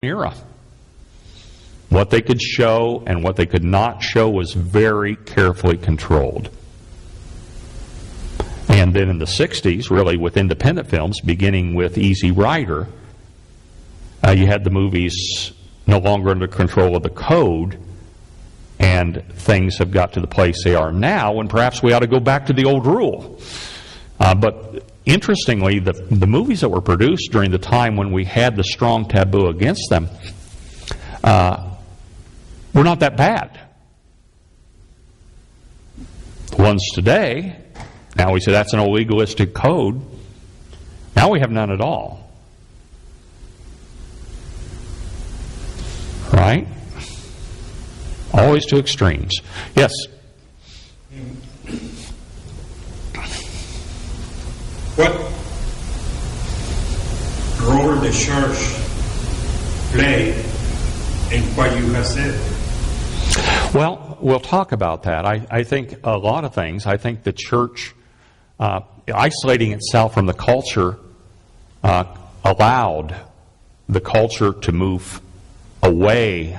era. What they could show and what they could not show was very carefully controlled. And then in the 60s, really with independent films, beginning with Easy Rider, you had the movies no longer under control of the code, and things have got to the place they are now, and perhaps we ought to go back to the old rule. But interestingly, the movies that were produced during the time when we had the strong taboo against them were not that bad. The ones today, now we say that's an old legalistic code. Now we have none at all. Right? Always to extremes. Yes? What role the church play in what you have said? Well, we'll talk about that. I think a lot of things. I think the church, isolating itself from the culture, allowed the culture to move away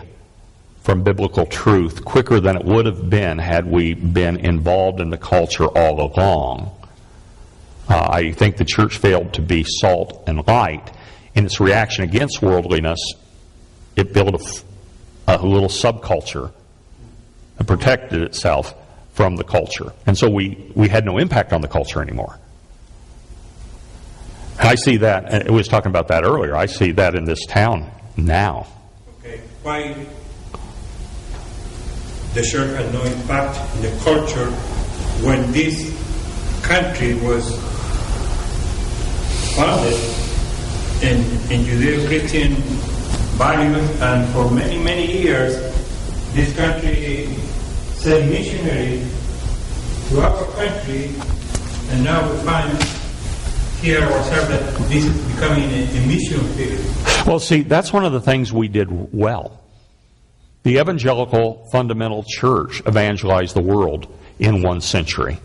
from biblical truth quicker than it would have been had we been involved in the culture all along. I think the church failed to be salt and light. In its reaction against worldliness, it built a little subculture and protected itself from the culture. And so we had no impact on the culture anymore. And I see that, and I was talking about that earlier, I see that in this town now. Okay, why the church had no impact in the culture when this country was founded in Judeo-Christian values, and for many, many years this country sent missionaries to our country, and now we find here ourselves that this is becoming a mission field. Well, see, that's one of the things we did well. The evangelical fundamental church evangelized the world in 1 century.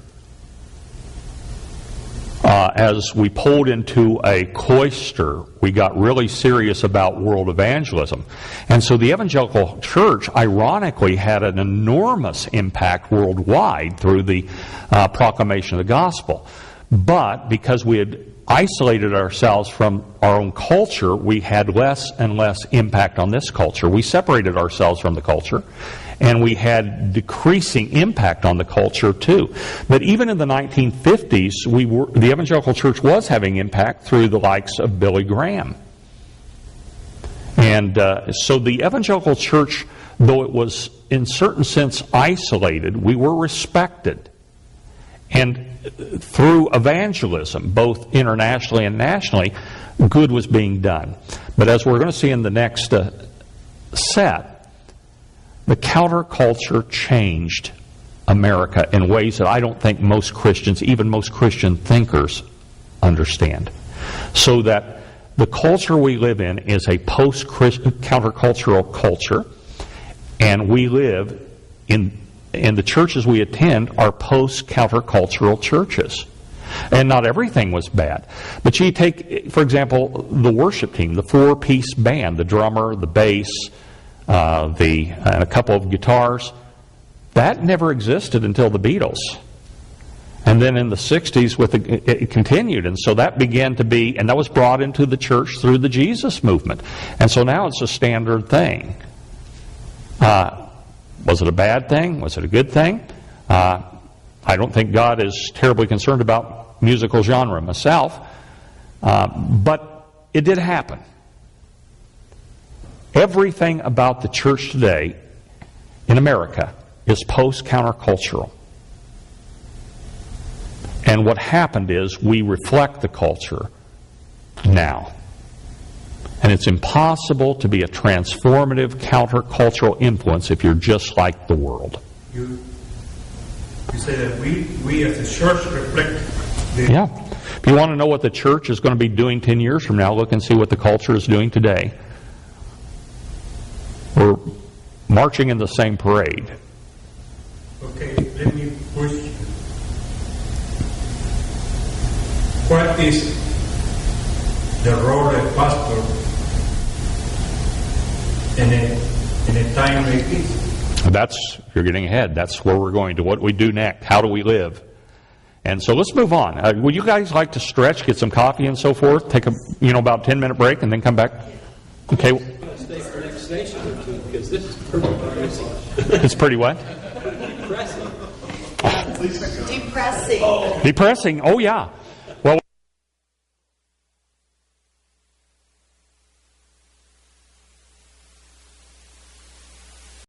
As we pulled into a cloister, we got really serious about world evangelism. And so the evangelical church, ironically, had an enormous impact worldwide through the proclamation of the gospel. But because we had isolated ourselves from our own culture, we had less and less impact on this culture. We separated ourselves from the culture, and we had decreasing impact on the culture too. But even in the 1950s, the evangelical church was having impact through the likes of Billy Graham. And so the evangelical church, though it was in certain sense isolated, we were respected. And through evangelism, both internationally and nationally, good was being done. But as we're going to see in the next set, the counterculture changed America in ways that I don't think most Christians, even most Christian thinkers, understand. So that the culture we live in is a post-countercultural culture, and we live in the churches we attend are post-countercultural churches. And not everything was bad. But you take, for example, the worship team, the 4-piece band, the drummer, the bass, and a couple of guitars. That never existed until the Beatles. And then in the 60s, it continued. And so that began to be, and that was brought into the church through the Jesus movement. And so now it's a standard thing. Was it a bad thing? Was it a good thing? I don't think God is terribly concerned about musical genre myself. But it did happen. Everything about the church today in America is post-countercultural. And what happened is we reflect the culture now. And it's impossible to be a transformative countercultural influence if you're just like the world. You say that we as a church reflect the... Yeah. If you want to know what the church is going to be doing 10 years from now, look and see what the culture is doing today. We're marching in the same parade. Okay, let me push. What is the role of pastor in a time like this. You're getting ahead. That's where we're going to what we do next. How do we live? And so let's move on. Would you guys like to stretch, get some coffee and so forth? Take a about 10-minute break and then come back? Okay. Stay for the next station or two, because this is pretty depressing. It's pretty what? Depressing. Depressing. Depressing. Oh, yeah.